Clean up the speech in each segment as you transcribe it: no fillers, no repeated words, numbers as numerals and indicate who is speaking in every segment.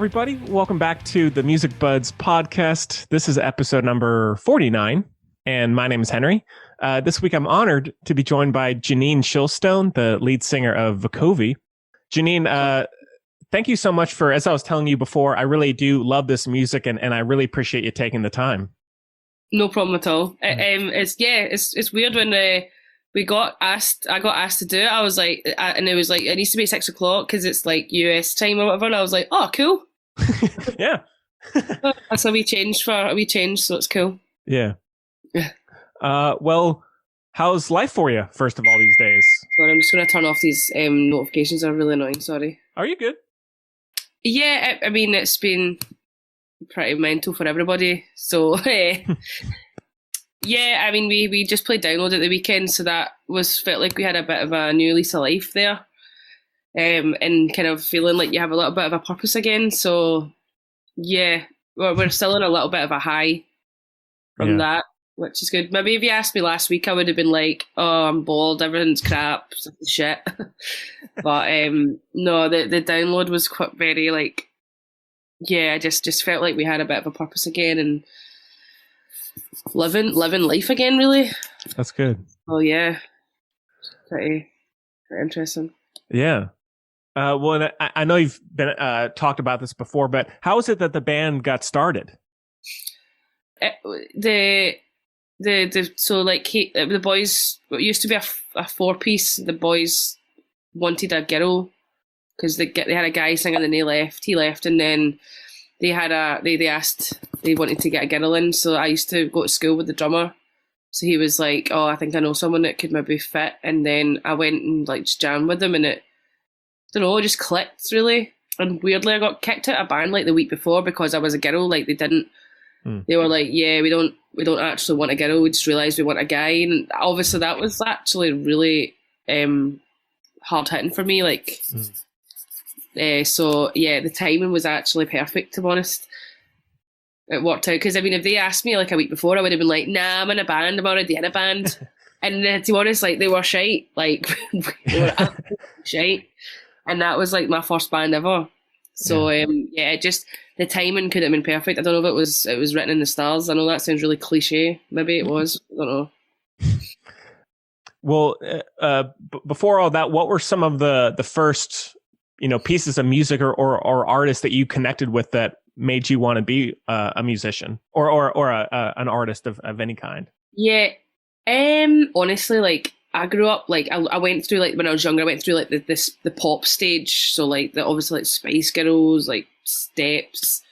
Speaker 1: everybody. Welcome back to the Music Buds podcast. This is episode number 49, and my name is Henry. This week, I'm honored to be joined by Janine Shilstone, the lead singer of Vukovi. Janine, thank you so much for, as I was telling you before, I really do love this music, and I really appreciate you taking the time.
Speaker 2: No problem at all. It's weird when I got asked to do it. I was like, and it was like, it needs to be 6 o'clock because it's like US time or whatever. And I was like, oh, cool.
Speaker 1: Yeah.
Speaker 2: That's a wee change, so it's cool.
Speaker 1: Yeah. Well, how's life for you, first of all, these days?
Speaker 2: Sorry, I'm just going to turn off these notifications. They're really annoying, sorry.
Speaker 1: Are you good?
Speaker 2: Yeah, I mean, it's been pretty mental for everybody. So, yeah, I mean, we just played Download at the weekend, so that felt like we had a bit of a new lease of life there, and kind of feeling like you have a little bit of a purpose again. So, yeah, we're still in a little bit of a high from that, which is good. Maybe if you asked me last week, I would have been like, "Oh, I'm bored. Everything's crap, shit." But no, the Download was quite very like, yeah, I just felt like we had a bit of a purpose again and living life again, really.
Speaker 1: That's good.
Speaker 2: Oh yeah, pretty interesting.
Speaker 1: Yeah. Well, I know you've been talked about this before, but how is it that the band got started?
Speaker 2: The boys, it used to be a 4-piece. The boys wanted a girl because they had a guy singing and he left, and then they asked, they wanted to get a girl in. So I used to go to school with the drummer. So he was like, oh, I think I know someone that could maybe fit. And then I went and like just jammed with them, and it just clicked really. And weirdly, I got kicked out of a band like the week before because I was a girl. Like they were like, yeah, we don't actually want a girl. We just realised we want a guy. And obviously that was actually really hard hitting for me. Like, so yeah, the timing was actually perfect, to be honest. It worked out because, I mean, if they asked me like a week before, I would have been like, nah, I'm in a band, I'm already in a band. And to be honest, like, they were shite. Like, they were absolutely shite. And that was like my first band ever. So the timing could have been perfect. I don't know if it was written in the stars. I know that sounds really cliche. Maybe it was. I don't know.
Speaker 1: Well, before all that, what were some of the first, pieces of music or artists that you connected with that made you want to be a musician or an artist of any kind?
Speaker 2: Yeah, honestly, like, I grew up, like, I went through, like, when I was younger, I went through like the pop stage. So like obviously like Spice Girls, like Steps,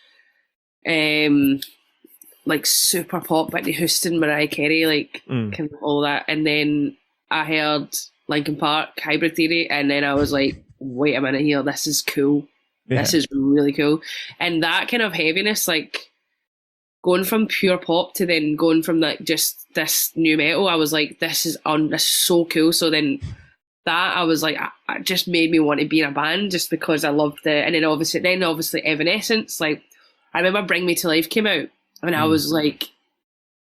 Speaker 2: like super pop, Whitney Houston, Mariah Carey, like kind of all that. And then I heard Linkin Park, Hybrid Theory, and then I was like, wait a minute here, this is cool. Yeah. This is really cool. And that kind of heaviness, like going from pure pop to then going from like just this new metal, I was like, this is so cool. So then that, I was like, it just made me want to be in a band just because I loved it. And then obviously Evanescence, like, I remember Bring Me to Life came out and I was like,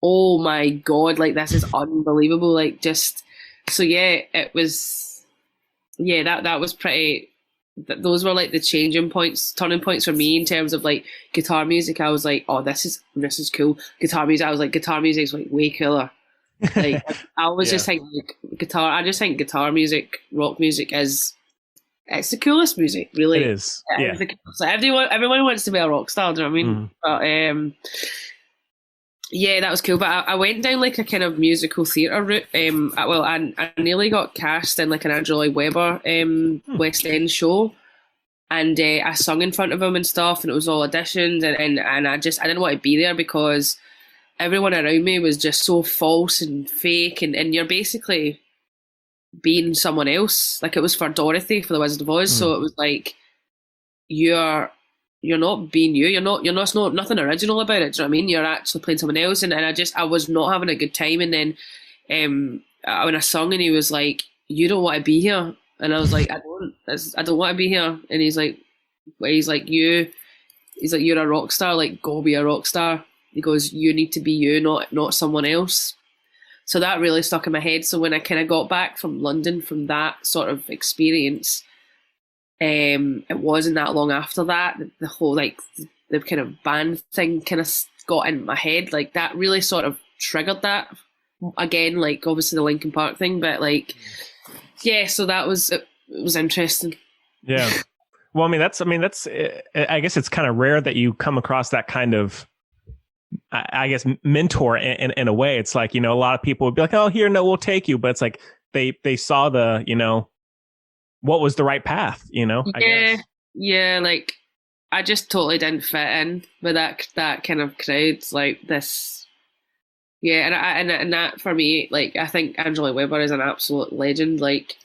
Speaker 2: oh my God, like, this is unbelievable. Like, just, so yeah, it was, yeah, that was pretty, those were like the turning points for me in terms of like guitar music. I was like, oh, this is cool. Guitar music, I was like, guitar music is like way cooler. Like, I was just thinking like, guitar. I just think guitar music, rock music it's the coolest music, really.
Speaker 1: It is. Yeah.
Speaker 2: So everyone wants to be a rock star. Do you know what I mean? But yeah, that was cool. But I went down like a kind of musical theatre route. I nearly got cast in like an Andrew Lloyd Webber West End show, and I sung in front of him and stuff, and it was all auditions, and I didn't want to be there because everyone around me was just so false and fake, and you're basically being someone else. Like, it was for Dorothy for the Wizard of Oz, so it was like you're not being you. You're not. It's not nothing original about it. Do you know what I mean? You're actually playing someone else, and I was not having a good time. And then when I sung, and he was like, "You don't want to be here," and I was like, "I don't want to be here." And he's like, "You're a rock star. Like, go be a rock star." He goes, "You need to be you, not someone else." So that really stuck in my head. So when I kind of got back from London from that sort of experience, It wasn't that long after that the whole like the kind of band thing kind of got in my head. Like that really sort of triggered that again. Like obviously the Linkin Park thing, but like yeah. So that was it was interesting.
Speaker 1: Yeah. Well, I guess it's kind of rare that you come across that kind of, I guess, mentor in a way. It's like, a lot of people would be like, oh, here, no, we'll take you. But it's like they saw the, what was the right path,
Speaker 2: Yeah. I guess. Yeah. Like I just totally didn't fit in with that kind of crowd. Like this. Yeah. And that for me, like, I think Angela Weber is an absolute legend, like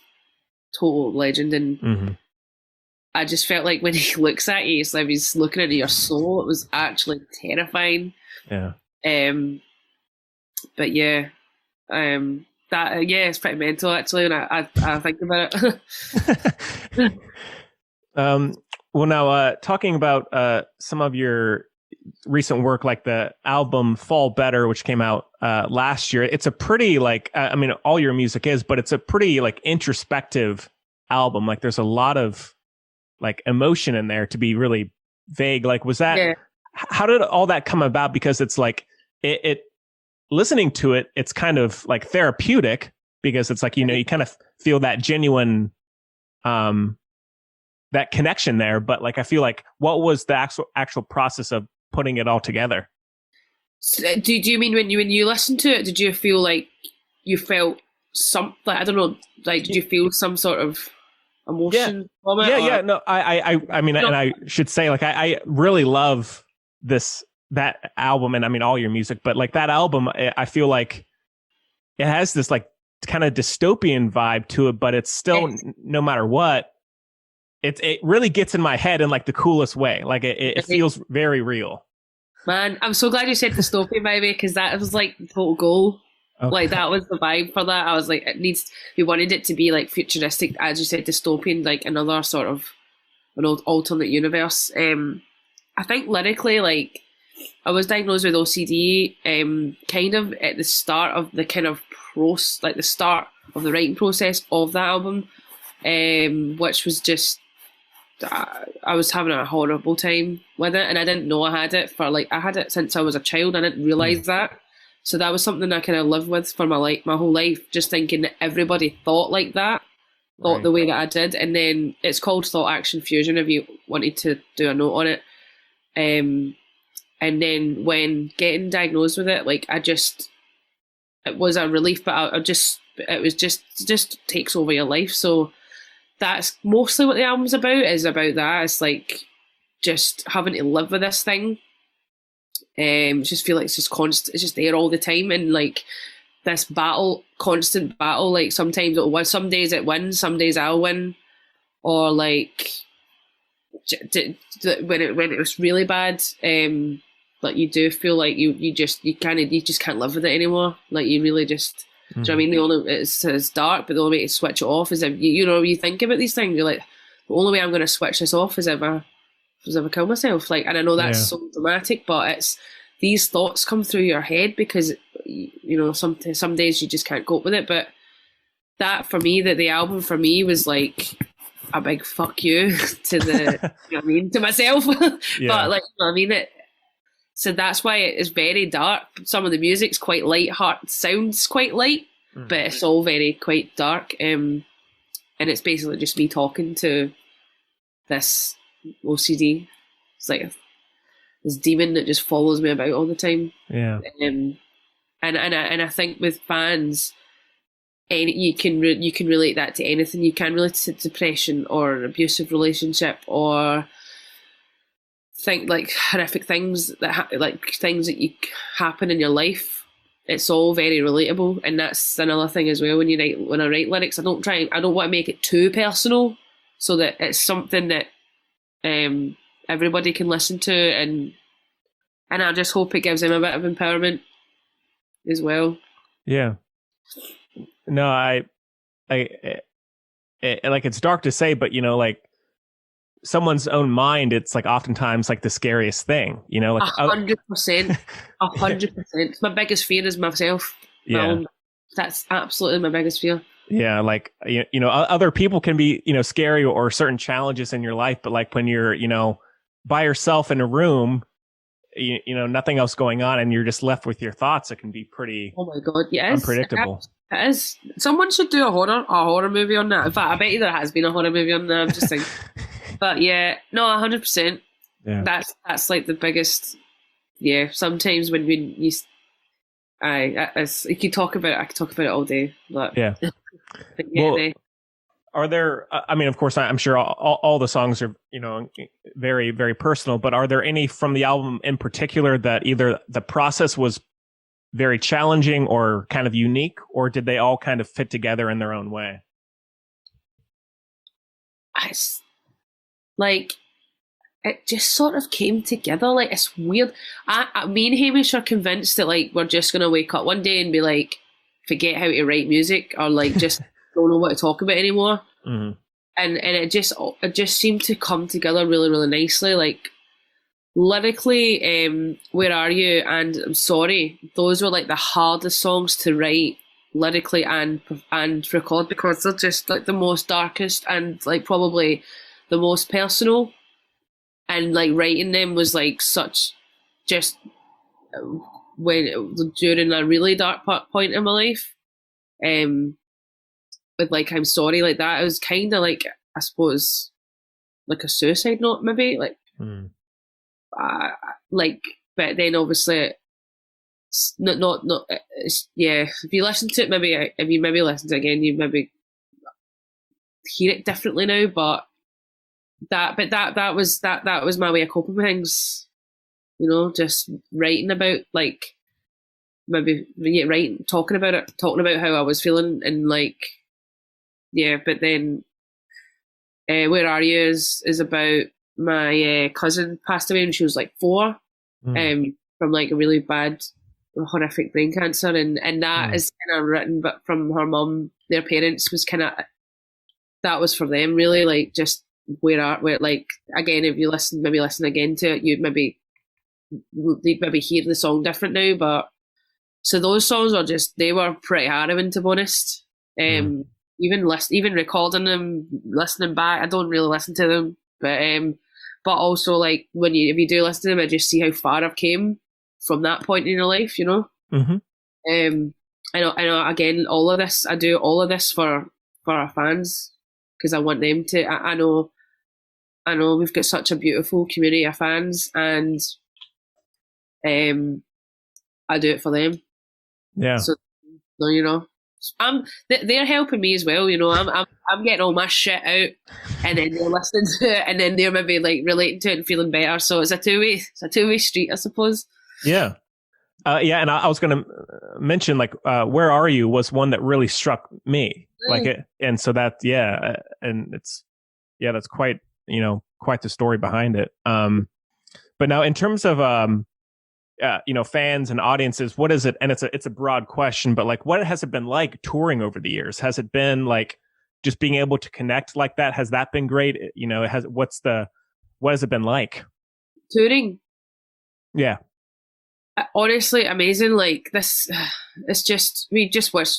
Speaker 2: total legend. And
Speaker 1: mm-hmm.
Speaker 2: I just felt like when he looks at you, it's like he's looking into your soul. It was actually terrifying.
Speaker 1: Yeah.
Speaker 2: But yeah, it's pretty mental actually when I think about it.
Speaker 1: Well, now talking about some of your recent work, like the album Fall Better, which came out last year. It's a pretty like all your music is, but it's a pretty like introspective album. Like there's a lot of like emotion in there, to be really vague. Like was that? Yeah. How did all that come about? Because it's like it listening to it, it's kind of like therapeutic because it's like, you kind of feel that genuine, that connection there. But like, I feel like what was the actual process of putting it all together?
Speaker 2: So, do you mean when you listened to it, did you feel like you felt something? I don't know, like, did you feel some sort of emotion from it?
Speaker 1: Yeah. No, I mean, no. And I should say, like, I really love that album, and all your music, but like that album, I feel like it has this like kind of dystopian vibe to it, but it's still, no matter what, it really gets in my head in like the coolest way. Like it feels very real.
Speaker 2: Man, I'm so glad you said dystopian, baby, because that was like the total goal. Okay. Like that was the vibe for that. I was like, we wanted it to be like futuristic, as you said, dystopian, like another sort of an old alternate universe. I think lyrically, like I was diagnosed with OCD, kind of at the start of the kind of the start of the writing process of that album, which was just I was having a horrible time with it, and I didn't know I had it I had it since I was a child. I didn't realize that. So that was something I kind of lived with for my whole life, just thinking that everybody thought like that, thought the way that I did. And then it's called Thought Action Fusion if you wanted to do a note on it. And then when getting diagnosed with it, like it was a relief, but it was just takes over your life. So that's mostly what the album's about, is about that. It's like just having to live with this thing. Just feel like it's just constant. It's just there all the time, and like this constant battle. Like sometimes it'll win, some days it wins, some days I'll win, or like when it was really bad. Like you do feel like you just can't live with it anymore. Like you really just. Mm-hmm. Do you know what I mean? It's dark, but the only way to switch it off is if you think about these things. You're like, the only way I'm going to switch this off is if I kill myself. Like, and I know that's so dramatic, but it's these thoughts come through your head because some days you just can't cope with it. But that for me, the album for me was like a big fuck you to the to myself. But like, I mean it. So that's why it is very dark. Some of the music's quite light, sounds quite light, but it's all quite dark. And it's basically just me talking to this OCD. It's like this demon that just follows me about all the time.
Speaker 1: Yeah.
Speaker 2: And I think with fans, you can relate that to anything. You can relate to depression or an abusive relationship or think like horrific things that things that you happen in your life. It's all very relatable, and that's another thing as well. When I write lyrics, I don't want to make it too personal, so that it's something that everybody can listen to, and I just hope it gives them a bit of empowerment as well.
Speaker 1: Yeah. No, I like, it's dark to say, but like someone's own mind, it's like oftentimes like the scariest thing, like
Speaker 2: 100%, 100%. My biggest fear is myself. That's absolutely my biggest fear.
Speaker 1: Yeah, like other people can be scary or certain challenges in your life, but like when you're by yourself in a room, nothing else going on, and you're just left with your thoughts, it can be pretty
Speaker 2: Oh my god, yes,
Speaker 1: unpredictable.
Speaker 2: It is. Someone should do a horror movie on that. In fact, I bet you there has been a horror movie on that. I'm just thinking, but yeah, no, 100%.
Speaker 1: Yeah,
Speaker 2: that's like the biggest. Yeah, sometimes when you, you could talk about it. I could talk about it all day. But
Speaker 1: yeah.
Speaker 2: but yeah,
Speaker 1: Well, are there? I mean, of course, I'm sure all the songs are very very personal. But are there any from the album in particular that either the process was very challenging or kind of unique, or did they all kind of fit together in their own way?
Speaker 2: it's like it just sort of came together. Like, it's weird. Me and Hamish are convinced that like we're just gonna wake up one day and be like, forget how to write music, or like just don't know what to talk about anymore.
Speaker 1: Mm-hmm.
Speaker 2: And it just seemed to come together really really nicely. Like lyrically, Where Are You and I'm Sorry, those were like the hardest songs to write lyrically and record, because they're just like the most darkest and like probably the most personal. And like writing them was like such just during a really dark point in my life. With like I'm Sorry, like that, it was kind of like, I suppose, like a suicide note maybe, like like, but then obviously not yeah, if you listen to it, if you listen to it again, you maybe hear it differently now. But that was my way of coping with things, just writing about, like, maybe talking about how I was feeling, and like, yeah. But then Where Are You is about my cousin passed away when she was like 4, from like a really bad, horrific brain cancer, and that is kind of written, but from her mum, their parents, was kind of, that was for them really, like, just where like, again, if you listen again to it, you'd maybe hear the song different now. But so those songs they were pretty harrowing, to be honest. Even recording them, listening back, I don't really listen to them, but also, like, if you do listen to them, I just see how far I've came from that point in your life,
Speaker 1: Mm-hmm.
Speaker 2: I know. Again, I do all of this for our fans, because I want them to. I know we've got such a beautiful community of fans, and I do it for them.
Speaker 1: Yeah.
Speaker 2: So, they're helping me as well. I'm getting all my shit out, and then they're listening to it, and then they're maybe like relating to it and feeling better. So it's a two-way street, I suppose.
Speaker 1: Yeah. Yeah, and I was going to mention, like, Where Are You was one that really struck me, like it, and so that, yeah, and that's quite the story behind it. But now, in terms of fans and audiences, what is it? And it's a broad question, but like, what has it been like touring over the years? Has it been like just being able to connect like that? Has that been great? What has it been like
Speaker 2: touring?
Speaker 1: Yeah.
Speaker 2: Honestly, amazing. Like, this, it's just, we just wish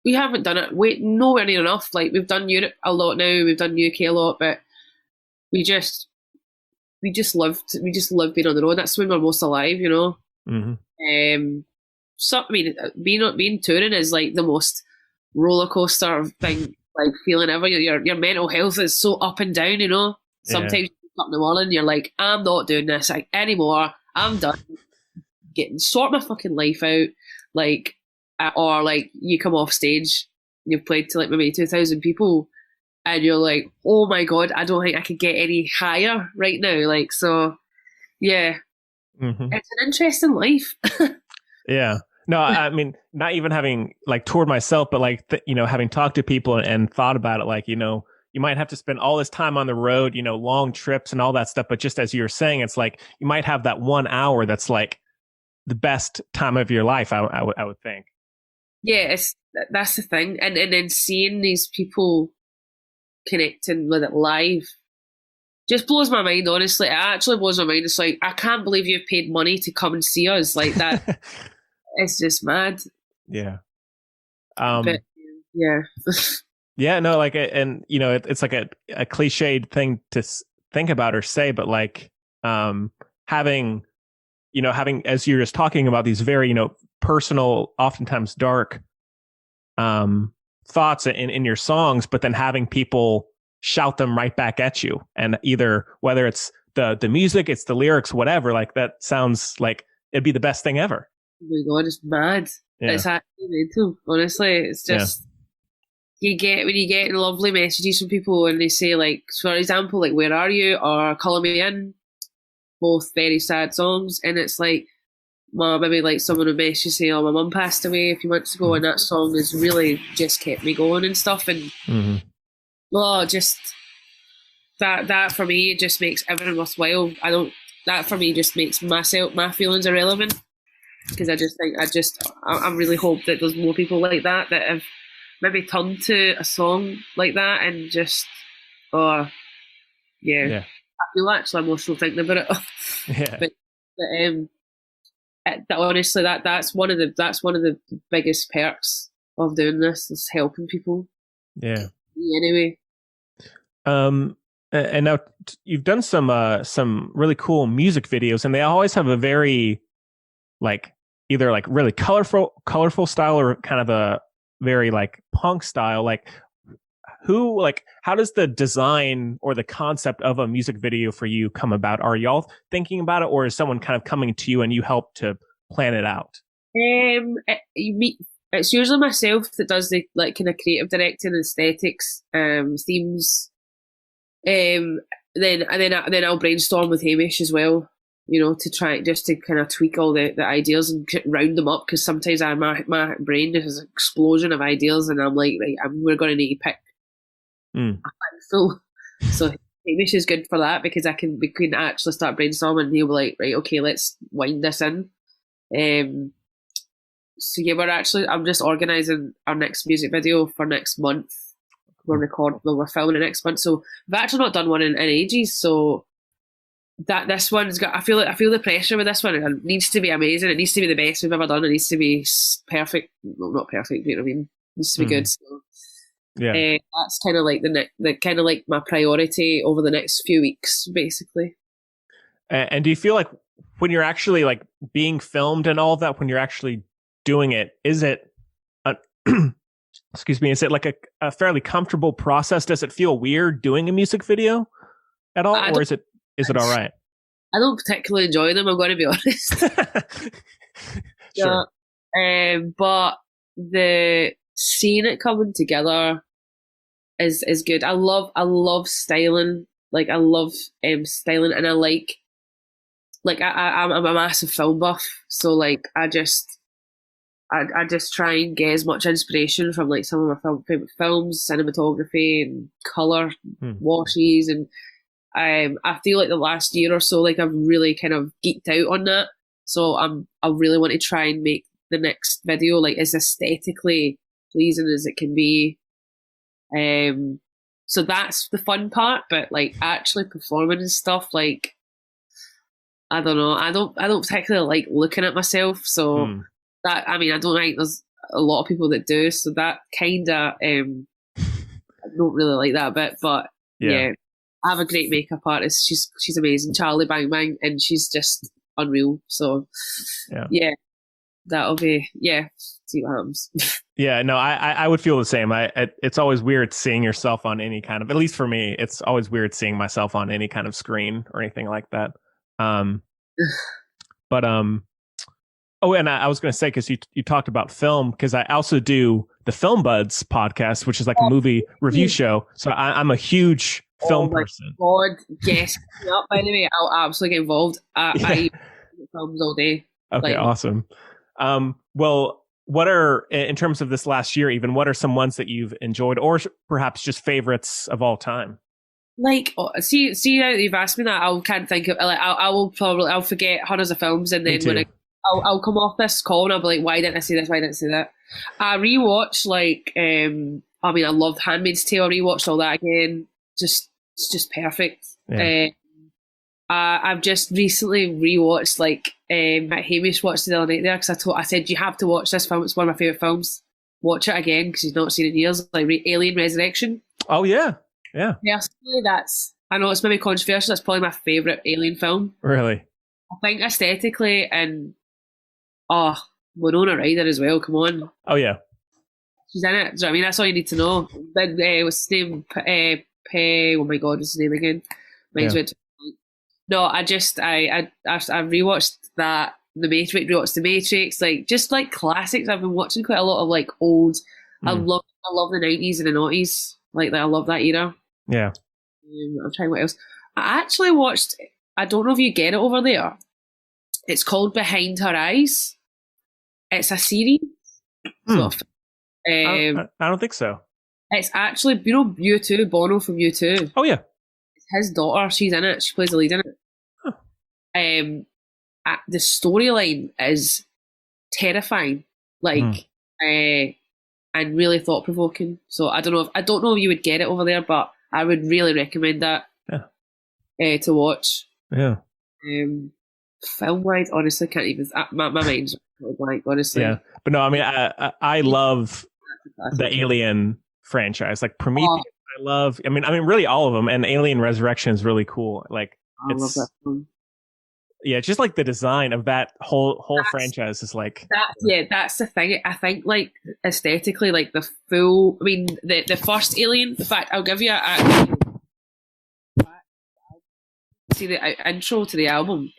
Speaker 2: we haven't done it. Nowhere near enough. Like, we've done Europe a lot now, we've done UK a lot, but we just love being on the road. That's when we're most alive,
Speaker 1: Mm-hmm.
Speaker 2: So I mean, being touring is like the most roller coaster thing, like, feeling ever. Your mental health is so up and down, Sometimes you wake up in the morning, you're like, I'm not doing this anymore. I'm done. Sort my fucking life out, like, or like, you come off stage, you've played to like maybe 2,000 people, and you're like, oh my god, I don't think I could get any higher right now. Like, so yeah, It's an interesting life.
Speaker 1: Yeah. No, I mean, not even having like toured myself, but like, having talked to people and thought about it, like, you might have to spend all this time on the road, long trips and all that stuff. But just as you were saying, it's like, you might have that 1 hour that's like the best time of your life, I would think.
Speaker 2: Yeah, that's the thing. And then seeing these people connecting with it live just blows my mind, honestly. It actually blows my mind. It's like, I can't believe you've paid money to come and see us like that. It's just mad.
Speaker 1: Yeah.
Speaker 2: But Yeah.
Speaker 1: Yeah, no, like, and you know, it's like a cliched thing to think about or say, but like, having, having, as you're just talking about these very, personal, oftentimes dark, thoughts in your songs, but then having people shout them right back at you, and either whether it's the music, it's the lyrics, whatever, like that sounds like it'd be the best thing ever.
Speaker 2: Oh my God, it's mad.
Speaker 1: Yeah.
Speaker 2: It's actually mental. Honestly, it's just. Yeah. When you get lovely messages from people and they say, like, for example, like, "Where are you?" or "Call Me In," both very sad songs, and it's like, maybe like someone would message saying, "Oh, my mum passed away a few months ago," and that song has really just kept me going and stuff, and just that for me, it just makes everything worthwhile. That for me just makes my feelings irrelevant, because I just think I really hope that there's more people like that have maybe turn to a song like that and just, I feel actually emotional thinking about it.
Speaker 1: Yeah.
Speaker 2: but honestly, that's one of the biggest perks of doing this, is helping people.
Speaker 1: Yeah.
Speaker 2: Anyway.
Speaker 1: And now you've done some really cool music videos, and they always have a very, like, either like really colorful style, or kind of a very like punk style. Like, how does the design or the concept of a music video for you come about? Are y'all thinking about it, or is someone kind of coming to you and you help to plan it out?
Speaker 2: It's usually myself that does the, like, kind of creative directing, aesthetics, themes. Then I'll brainstorm with Hamish as well, to try just to kind of tweak all the ideas and round them up, because sometimes my brain has an explosion of ideas and I'm like, right, we're going to need to pick a handful. So Hamish is good for that, because we can actually start brainstorming and he'll be like, right, okay, let's wind this in. So yeah, I'm just organising our next music video for next month. We're filming it next month, so we've actually not done one in ages. So this one's got. I feel the pressure with this one. It needs to be amazing. It needs to be the best we've ever done. It needs to be perfect. Well, not perfect, but you know what I mean. It needs to be good. So, yeah, that's kind of like the my priority over the next few weeks, basically.
Speaker 1: And do you feel like when you're actually like being filmed and all of that, when you're actually doing it, is it? Excuse me, is it like a fairly comfortable process? Does it feel weird doing a music video at all, or is it all right?
Speaker 2: I don't particularly enjoy them, I'm going to be honest.
Speaker 1: Sure.
Speaker 2: But seeing it coming together is good. I love styling. Like, I love styling, and I like I'm a massive film buff, so like I just try and get as much inspiration from like some of my favorite films, cinematography and color washes, and I feel like the last year or so, like, I've really kind of geeked out on that. So I really want to try and make the next video like as aesthetically pleasing as it can be. So that's the fun part, but like actually performing and stuff, like, I don't know. I don't particularly like looking at myself, so. That, I mean, I don't think there's a lot of people that do, so that kind of I don't really like that bit, but yeah, I have a great makeup artist. She's amazing, Charlie Bang Bang, and she's just unreal. So yeah, that'll be see what happens.
Speaker 1: Yeah, no, I would feel the same. It's always weird seeing yourself on any kind of, at least for me, it's always weird seeing myself on any kind of screen or anything like that. But oh, and I was going to say, because you talked about film, because I also do the Film Buds podcast, which is like a movie review show. So I'm a huge film person.
Speaker 2: Oh my God, yes. By the way, I'll absolutely get involved. I films all day.
Speaker 1: Okay, awesome. Well, what are, in terms of this last year, even, what are some ones that you've enjoyed, or perhaps just favorites of all time?
Speaker 2: Like, see, now that you've asked me that, I can't think of, like, I'll forget hundreds of films, and then when I'll come off this call and I'll be like, why didn't I see this? Why didn't I see that? I rewatched, like, I loved Handmaid's Tale. I rewatched all that again. It's just perfect. Yeah. I've just recently rewatched, like, Hamish watched it the other night there, because I said, you have to watch this film. It's one of my favourite films. watch it again because he's not seen it in years. Like Alien Resurrection.
Speaker 1: Oh yeah.
Speaker 2: Personally, I know it's maybe controversial. That's probably my favourite Alien film.
Speaker 1: Really?
Speaker 2: I think aesthetically and Winona Ryder as well. Come on.
Speaker 1: Oh yeah.
Speaker 2: She's in it. So, I mean, that's all you need to know. Then what's his name? Oh my God, what's his name again? No, I rewatched that. Rewatched The Matrix, like just like classics. I've been watching quite a lot of like old. I love the 90s and the 90s. Like I love that era.
Speaker 1: Yeah.
Speaker 2: I'm trying what else. I actually watched. I don't know if you get it over there. It's called Behind Her Eyes. It's a series.
Speaker 1: I don't think so.
Speaker 2: It's actually, U2, Bono from U2.
Speaker 1: Oh yeah.
Speaker 2: It's his daughter. She's in it. She plays the lead in it. Huh. The storyline is terrifying, and really thought provoking. So I don't know if you would get it over there, but I would really recommend that. Yeah. To watch.
Speaker 1: Yeah.
Speaker 2: Film wise, honestly, can't even. My mind's blank. Honestly.
Speaker 1: Yeah, but no, I mean, I love the Alien franchise, like Prometheus. I love. I mean, really all of them, and Alien Resurrection is really cool. Like,
Speaker 2: I love that film.
Speaker 1: Yeah, just like the design of that whole franchise is like.
Speaker 2: That's the thing. I think like aesthetically, like the full. I mean, the first Alien. In fact, I'll give you see the intro to the album.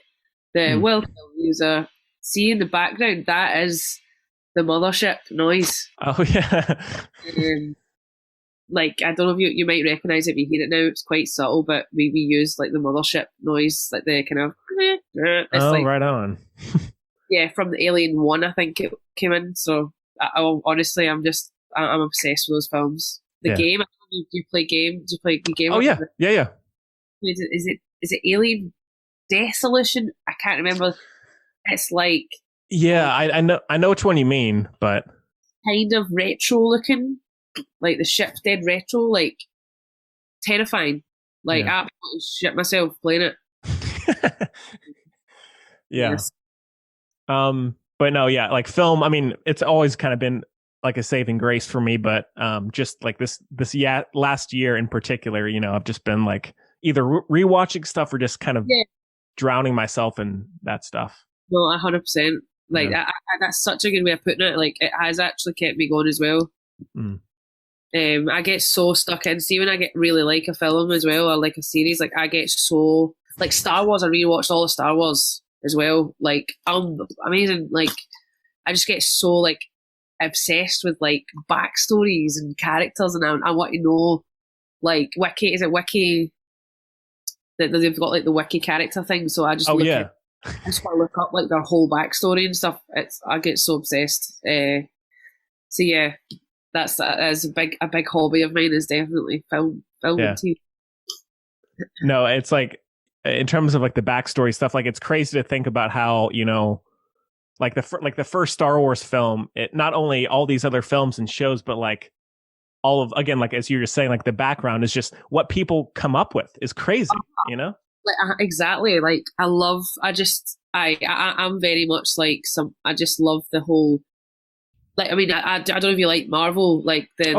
Speaker 2: The welcome user. See in the background, that is the mothership noise.
Speaker 1: Oh yeah.
Speaker 2: Like I don't know if you might recognise it if you hear it now. It's quite subtle, but we use like the mothership noise, like the kind of. It's
Speaker 1: right on.
Speaker 2: Yeah, from the Alien 1, I think it came in. So honestly, I'm obsessed with those films. The game. Do you play game? Do you play the game?
Speaker 1: Oh yeah.
Speaker 2: Is it Alien Desolation? I can't remember. It's like
Speaker 1: I know which one you mean, but
Speaker 2: kind of retro looking, like the ship's dead retro, like terrifying. Like absolutely shit myself playing it.
Speaker 1: Yeah. Yes. But no, yeah, like film. I mean, it's always kind of been like a saving grace for me, but just like this last year in particular, I've just been like either rewatching stuff or just kind of drowning myself in that stuff.
Speaker 2: No, 100%. Like that's such a good way of putting it. Like it has actually kept me going as well. I get so stuck in. See, when I get really like a film as well, or like a series, like I get so like Star Wars. I rewatched all the Star Wars as well. Like amazing. Like I just get so like obsessed with like backstories and characters, and I want to know like Wiki. Is it Wiki? That they've got like the Wiki character thing. So I just I just want to look up like their whole backstory and stuff. I get so obsessed. So yeah, that's a big hobby of mine. Is definitely film and TV.
Speaker 1: No, it's like in terms of like the backstory stuff. Like it's crazy to think about how like the first Star Wars film. It not only all these other films and shows, but like all of again, like as you were saying, like the background is just what people come up with is crazy.
Speaker 2: Like, exactly. Like I'm very much like I just love the whole. Like I mean, I don't know if you like Marvel, like the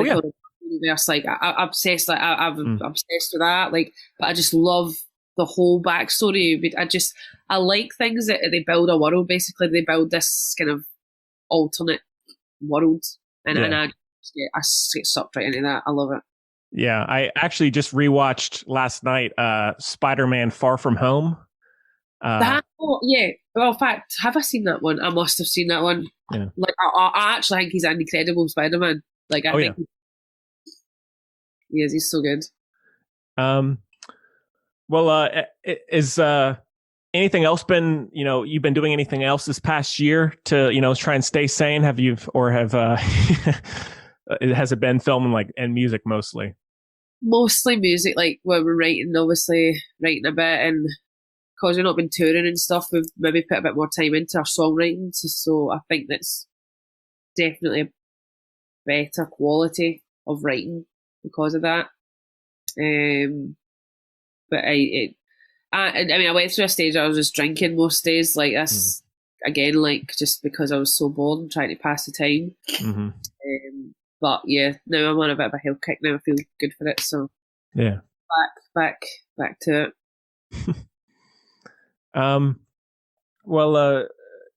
Speaker 2: universe. Like I'm obsessed. Like I'm obsessed with that. Like, but I just love the whole backstory. I like things that they build a world. Basically, they build this kind of alternate world, and I get sucked right into that. I love it.
Speaker 1: Yeah, I actually just rewatched last night Spider-Man Far From Home.
Speaker 2: Well, in fact, have I seen that one? I must have seen that one.
Speaker 1: Yeah.
Speaker 2: Like, I actually think he's an incredible Spider-Man. Like, I think he is. He's so good.
Speaker 1: Well, is anything else been? You've been doing anything else this past year to try and stay sane? Has it been film and music mostly?
Speaker 2: Mostly music. Like when we're writing a bit, and because we've not been touring and stuff, we've maybe put a bit more time into our songwriting. So I think that's definitely a better quality of writing because of that. But I went through a stage where I was just drinking most days. Like that's again, like just because I was so bored and trying to pass the time. But yeah, now I'm on a bit of a health kick now. I feel good for it. So
Speaker 1: yeah,
Speaker 2: back to it.
Speaker 1: Well,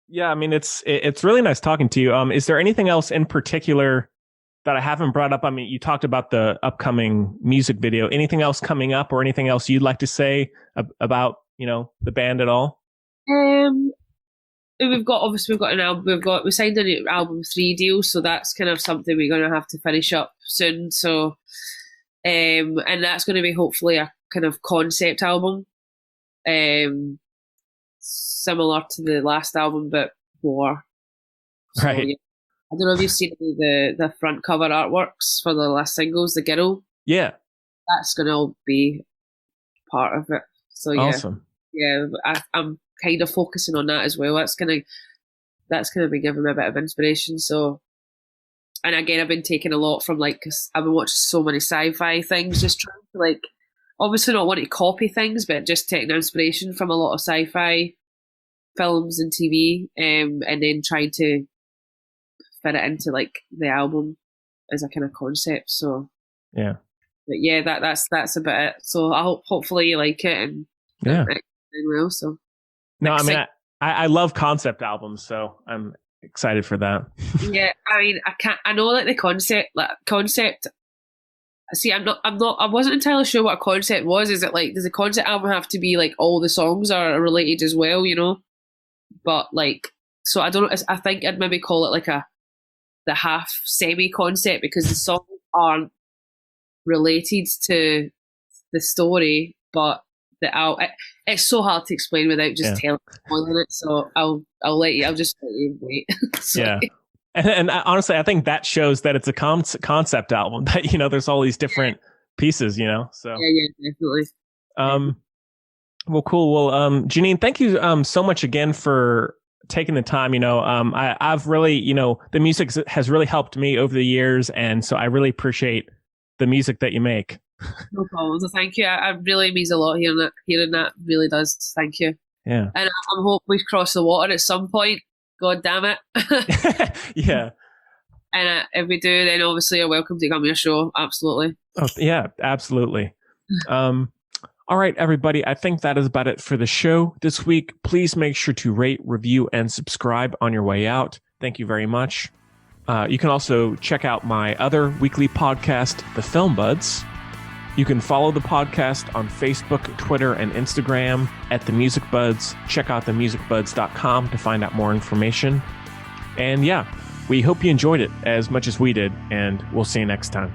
Speaker 1: yeah, I mean, it's really nice talking to you. Is there anything else in particular that I haven't brought up? I mean, you talked about the upcoming music video. Anything else coming up, or anything else you'd like to say about, the band at all?
Speaker 2: We've got an album. We signed a new album 3 deal, so that's kind of something we're going to have to finish up soon. So, and that's going to be hopefully a kind of concept album, similar to the last album, but more. So,
Speaker 1: right.
Speaker 2: Yeah. I don't know if you've seen the front cover artworks for the last singles, The Girl.
Speaker 1: Yeah.
Speaker 2: That's going to be part of it. So yeah.
Speaker 1: Awesome.
Speaker 2: Yeah, I'm kind of focusing on that as well. That's gonna be giving me a bit of inspiration. So, and again, I've been taking a lot from cause I've been watching so many sci-fi things, just trying to obviously not want to copy things, but just taking inspiration from a lot of sci-fi films and TV, and then trying to fit it into the album as a kind of concept. So
Speaker 1: yeah,
Speaker 2: but yeah, that's about it. So I hopefully you like it and
Speaker 1: yeah.
Speaker 2: Well, so
Speaker 1: no, I mean, I love concept albums, so I'm excited for that.
Speaker 2: Yeah, I mean, I know the concept. See, I wasn't entirely sure what a concept was. Is it does a concept album have to be all the songs are related as well? But so I don't know. I think I'd maybe call it the half semi concept, because the songs aren't related to the story, but it's so hard to explain without just telling it. So I'll just let you wait.
Speaker 1: Yeah. And honestly, I think that shows that it's a concept album, that, there's all these different pieces, so.
Speaker 2: Yeah, definitely.
Speaker 1: Well, cool. Well, Janine, thank you so much again for taking the time. I've really, the music has really helped me over the years. And so I really appreciate the music that you make.
Speaker 2: No problem. So thank you. I really means a lot hearing that really does. Thank you.
Speaker 1: Yeah.
Speaker 2: And I hope we cross the water at some point. God damn it.
Speaker 1: Yeah.
Speaker 2: And if we do, then obviously you're welcome to come on your show. Absolutely.
Speaker 1: Oh yeah, absolutely. All right, everybody. I think that is about it for the show this week. Please make sure to rate, review, and subscribe on your way out. Thank you very much. You can also check out my other weekly podcast, The Film Buds. You can follow the podcast on Facebook, Twitter, and Instagram at The Music Buds. Check out themusicbuds.com to find out more information. And yeah, we hope you enjoyed it as much as we did, and we'll see you next time.